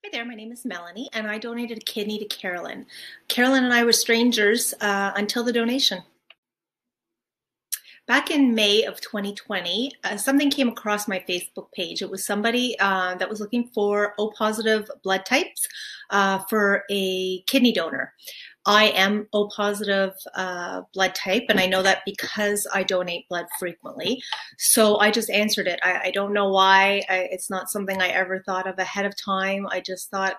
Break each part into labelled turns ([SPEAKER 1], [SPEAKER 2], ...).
[SPEAKER 1] Hi there, my name is Melanie, and I donated a kidney to Carolyn. Carolyn and I were strangers until the donation. Back in May of 2020, something came across my Facebook page. It was somebody that was looking for O positive blood types for a kidney donor. I am O positive blood type, and I know that because I donate blood frequently. So I just answered it. I don't know why. It's not something I ever thought of ahead of time. I just thought,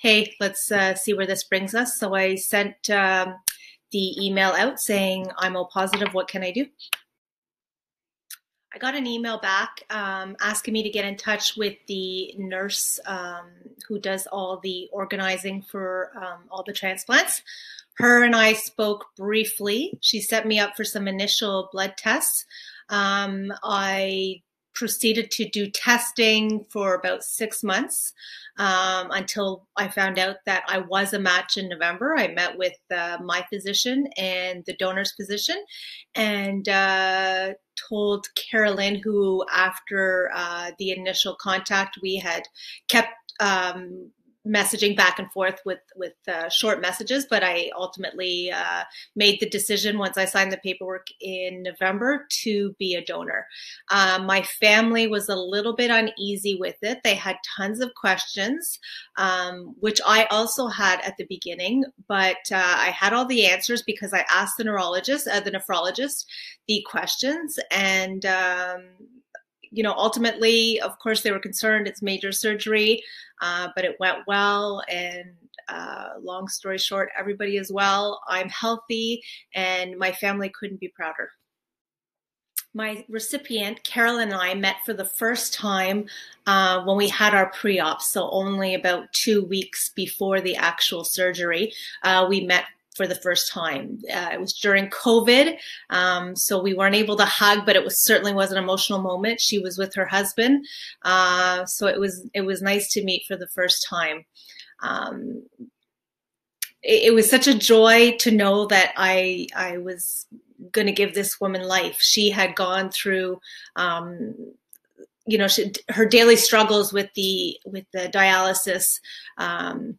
[SPEAKER 1] hey, let's see where this brings us. So I sent the email out saying, I'm O positive, what can I do? I got an email back asking me to get in touch with the nurse who does all the organizing for all the transplants. Her and I spoke briefly. She set me up for some initial blood tests. I proceeded to do testing for about 6 months until I found out that I was a match in November. I met with my physician and the donor's physician and told Carolyn, who after the initial contact, we had kept messaging back and forth with short messages, but I ultimately made the decision once I signed the paperwork in November to be a donor. My family was a little bit uneasy with it. They had tons of questions, which I also had at the beginning, but I had all the answers because I asked the nephrologist, the questions, and ultimately, of course, they were concerned. It's major surgery, but it went well. And long story short, everybody is well. I'm healthy, and my family couldn't be prouder. My recipient, Carolyn, and I met for the first time when we had our pre-op, so only about 2 weeks before the actual surgery. We met for the first time. It was during COVID, so we weren't able to hug, but it certainly was an emotional moment. She was with her husband, so it was nice to meet for the first time. It was such a joy to know that I was going to give this woman life. She had gone through her daily struggles with the dialysis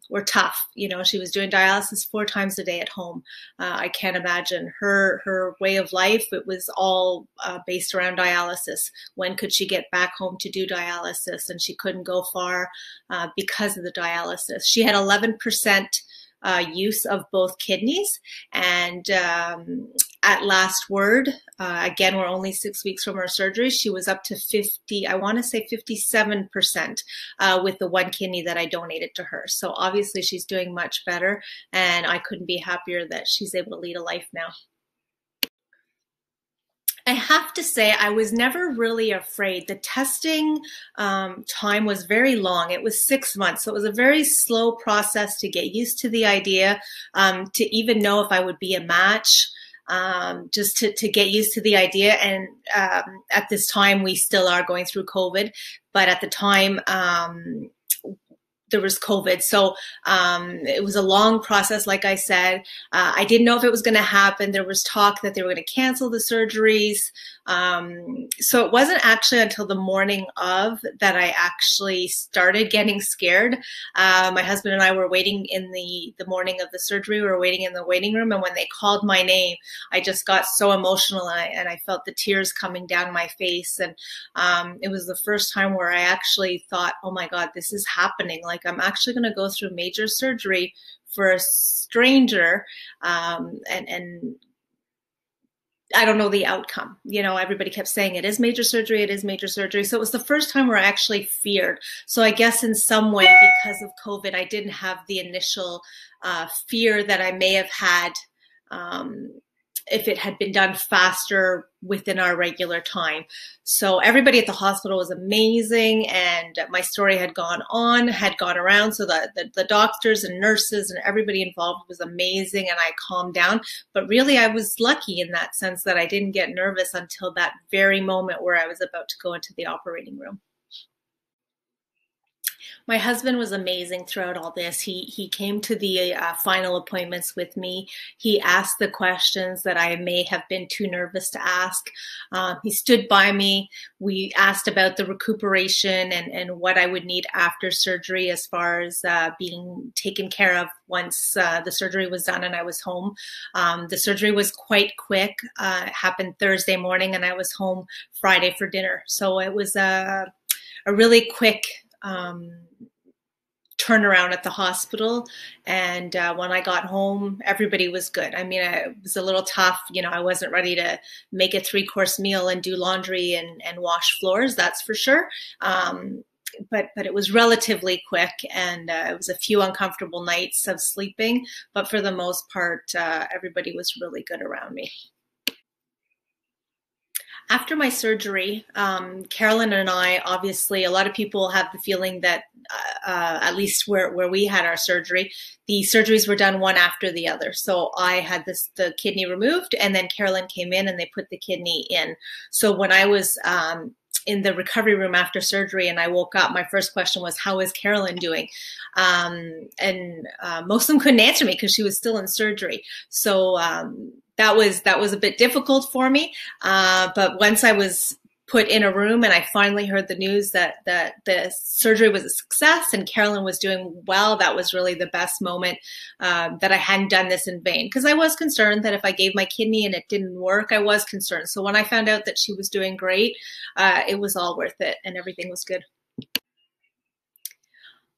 [SPEAKER 1] were tough. She was doing dialysis 4 times a day at home. I can't imagine her way of life. It was all based around dialysis. When could she get back home to do dialysis? And she couldn't go far because of the dialysis. She had 11% use of both kidneys, and at last word, again, we're only 6 weeks from her surgery, she was up to 50, I want to say 57% with the one kidney that I donated to her. So obviously she's doing much better, and I couldn't be happier that she's able to lead a life now. I have to say, I was never really afraid. The testing time was very long. It was 6 months. So it was a very slow process to get used to the idea, to even know if I would be a match, just to get used to the idea. And at this time, we still are going through COVID. But at the time, there was COVID. So it was a long process, like I said. I didn't know if it was going to happen. There was talk that they were going to cancel the surgeries. So it wasn't actually until the morning of that I actually started getting scared. My husband and I were waiting in the morning of the surgery. We were waiting in the waiting room. And when they called my name, I just got so emotional, and I felt the tears coming down my face. And it was the first time where I actually thought, oh my God, this is happening. Like, I'm actually going to go through major surgery for a stranger, and I don't know the outcome. Everybody kept saying it is major surgery, it is major surgery. So it was the first time where I actually feared. So I guess in some way, because of COVID, I didn't have the initial fear that I may have had if it had been done faster within our regular time. So everybody at the hospital was amazing, and my story had gone around. So the doctors and nurses and everybody involved was amazing, and I calmed down. But really, I was lucky in that sense that I didn't get nervous until that very moment where I was about to go into the operating room. My husband was amazing throughout all this. He came to the final appointments with me. He asked the questions that I may have been too nervous to ask. He stood by me. We asked about the recuperation and what I would need after surgery as far as being taken care of once the surgery was done and I was home. The surgery was quite quick. It happened Thursday morning and I was home Friday for dinner. So it was a really quick turnaround at the hospital. And when I got home, everybody was good. I mean, it was a little tough. You know, I wasn't ready to make a 3-course meal and do laundry and wash floors, that's for sure. But it was relatively quick, and it was a few uncomfortable nights of sleeping. But for the most part, everybody was really good around me. After my surgery, Carolyn and I, obviously, a lot of people have the feeling that, at least where we had our surgery, the surgeries were done one after the other. So I had the kidney removed, and then Carolyn came in and they put the kidney in. So when I was in the recovery room after surgery and I woke up, my first question was, how is Carolyn doing? And most of them couldn't answer me because she was still in surgery. So that was a bit difficult for me. But once I was put in a room and I finally heard the news that the surgery was a success and Carolyn was doing well, that was really the best moment, that I hadn't done this in vain. Because I was concerned that if I gave my kidney and it didn't work, I was concerned. So when I found out that she was doing great, it was all worth it and everything was good.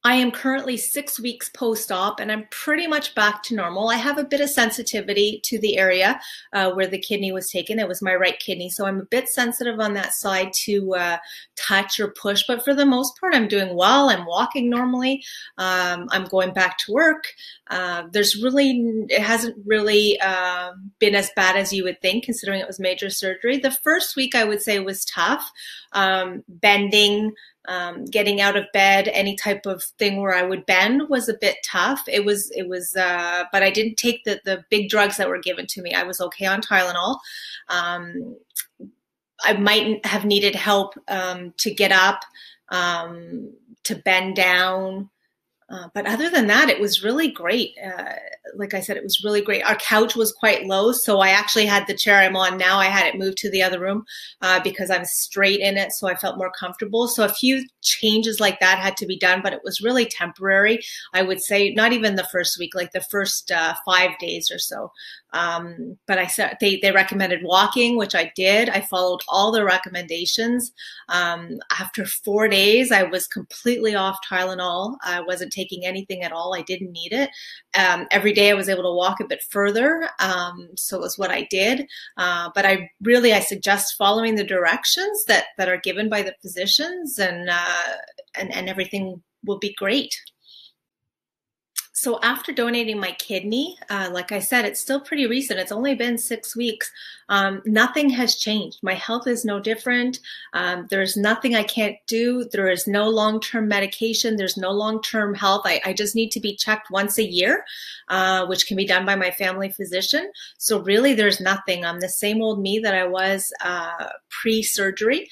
[SPEAKER 1] I am currently 6 weeks post-op and I'm pretty much back to normal. I have a bit of sensitivity to the area where the kidney was taken. It was my right kidney, so I'm a bit sensitive on that side to touch or push, but for the most part, I'm doing well. I'm walking normally. I'm going back to work. It hasn't really been as bad as you would think, considering it was major surgery. The first week I would say was tough. Bending, getting out of bed, any type of thing where I would bend was a bit tough. But I didn't take the big drugs that were given to me. I was okay on Tylenol. I might have needed help to get up, to bend down. But other than that, it was really great. Like I said, it was really great. Our couch was quite low, so I actually had the chair I'm on now. I had it moved to the other room because I'm straight in it, so I felt more comfortable. So a few changes like that had to be done, but it was really temporary. I would say not even the first week, like the first 5 days or so. But I said they recommended walking, which I did. I followed all the recommendations. After 4 days, I was completely off Tylenol. I wasn't taking anything at all. I didn't need it. Every day I was able to walk a bit further. So it was what I did. But I suggest following the directions that are given by the physicians, and everything will be great. So after donating my kidney, like I said, it's still pretty recent. It's only been 6 weeks. Nothing has changed. My health is no different. There's nothing I can't do. There is no long-term medication. There's no long-term health. I just need to be checked once a year, which can be done by my family physician. So really, there's nothing. I'm the same old me that I was pre-surgery.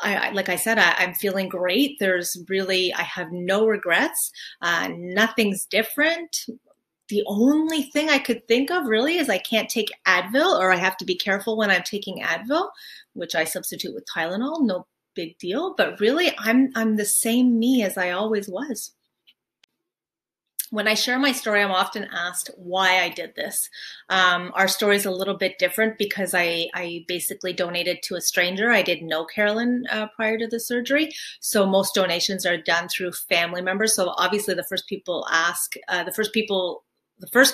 [SPEAKER 1] Like I said, I'm feeling great. I have no regrets. Nothing's different. The only thing I could think of really is I can't take Advil, or I have to be careful when I'm taking Advil, which I substitute with Tylenol. No big deal. But really, I'm the same me as I always was. When I share my story, I'm often asked why I did this. Our story is a little bit different because I basically donated to a stranger. I didn't know Carolyn prior to the surgery. So most donations are done through family members. So obviously the first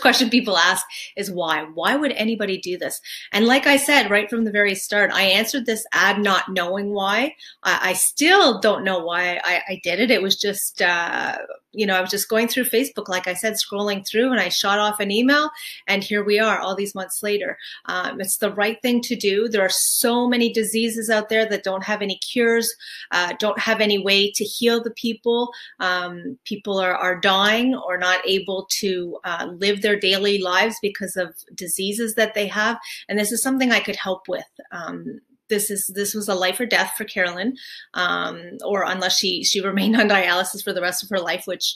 [SPEAKER 1] question people ask is why? Why would anybody do this? And like I said, right from the very start, I answered this ad not knowing why. I still don't know why I did it. It was just, I was just going through Facebook, like I said, scrolling through, and I shot off an email, and here we are all these months later. It's the right thing to do. There are so many diseases out there that don't have any cures, don't have any way to heal the people. People are dying or not able to live their daily lives because of diseases that they have. And this is something I could help with. this was a life or death for Carolyn, or unless she remained on dialysis for the rest of her life, which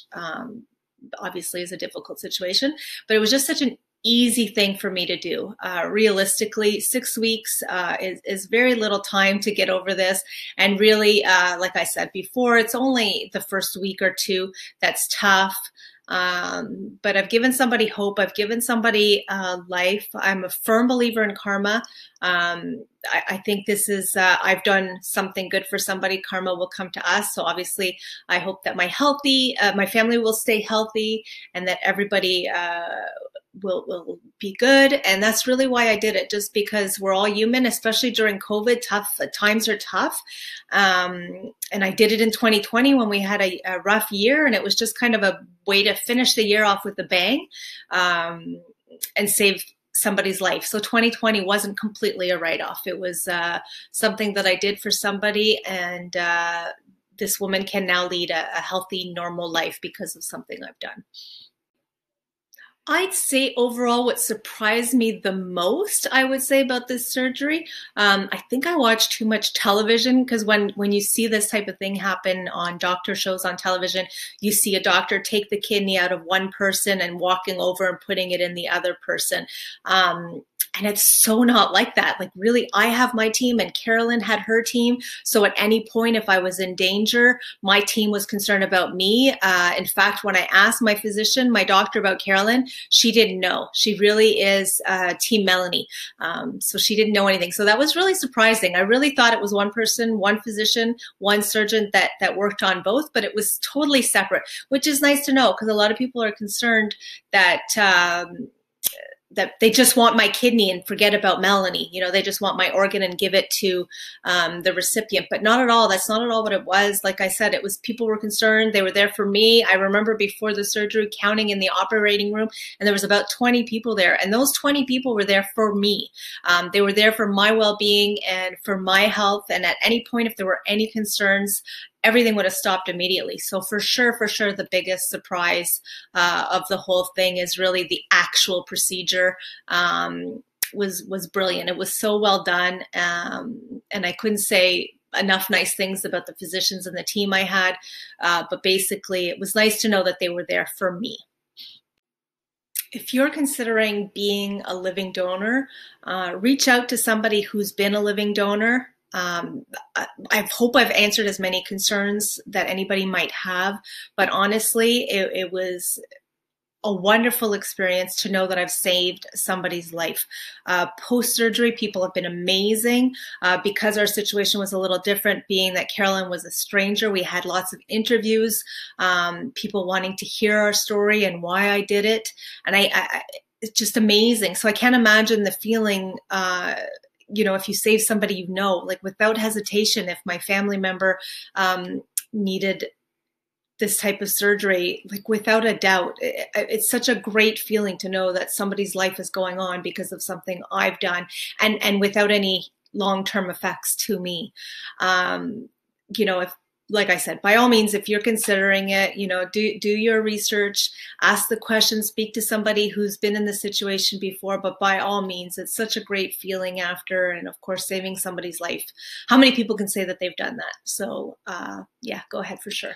[SPEAKER 1] obviously is a difficult situation. But it was just such an easy thing for me to do. Realistically, 6 weeks is very little time to get over this. And really, like I said before, it's only the first week or two that's tough. But I've given somebody hope. I've given somebody life. I'm a firm believer in karma. I think this is, I've done something good for somebody. Karma will come to us. So obviously I hope that my family will stay healthy, and that everybody will be good. And that's really why I did it, just because we're all human, especially during COVID. Times are tough. And I did it in 2020 when we had a rough year, and it was just kind of a way to finish the year off with a bang, and save somebody's life. So 2020 wasn't completely a write-off. It was something that I did for somebody, and this woman can now lead a healthy, normal life because of something I've done. I'd say overall what surprised me the most, I would say, about this surgery, I think I watched too much television, because when you see this type of thing happen on doctor shows on television, you see a doctor take the kidney out of one person and walking over and putting it in the other person. And it's so not like that. Like, really, I have my team and Carolyn had her team. So at any point, if I was in danger, my team was concerned about me. In fact, when I asked my physician, my doctor, about Carolyn, she didn't know. She really is Team Melanie. So she didn't know anything. So that was really surprising. I really thought it was one person, one physician, one surgeon that worked on both, but it was totally separate, which is nice to know, because a lot of people are concerned that that they just want my kidney and forget about Melanie. You know, they just want my organ and give it to the recipient, but not at all. That's not at all what it was. Like I said, it was, people were concerned. They were there for me. I remember before the surgery counting in the operating room, and there was about 20 people there. And those 20 people were there for me. They were there for my well-being and for my health. And at any point, if there were any concerns, everything would have stopped immediately. So for sure, the biggest surprise of the whole thing is really the actual procedure. Was brilliant. It was so well done, and I couldn't say enough nice things about the physicians and the team I had. But basically, it was nice to know that they were there for me. If you're considering being a living donor, reach out to somebody who's been a living donor. I hope I've answered as many concerns that anybody might have, but honestly, it was a wonderful experience to know that I've saved somebody's life. Post-surgery, people have been amazing. Because our situation was a little different, being that Carolyn was a stranger, we had lots of interviews, people wanting to hear our story and why I did it. And it's just amazing. So I can't imagine the feeling, if you save somebody, like without hesitation, if my family member needed this type of surgery, like without a doubt, it's such a great feeling to know that somebody's life is going on because of something I've done, and without any long-term effects to me. If, like I said, by all means, if you're considering it, do your research, ask the questions, speak to somebody who's been in the situation before. But by all means, it's such a great feeling after, and of course, saving somebody's life. How many people can say that they've done that? So yeah, go ahead for sure.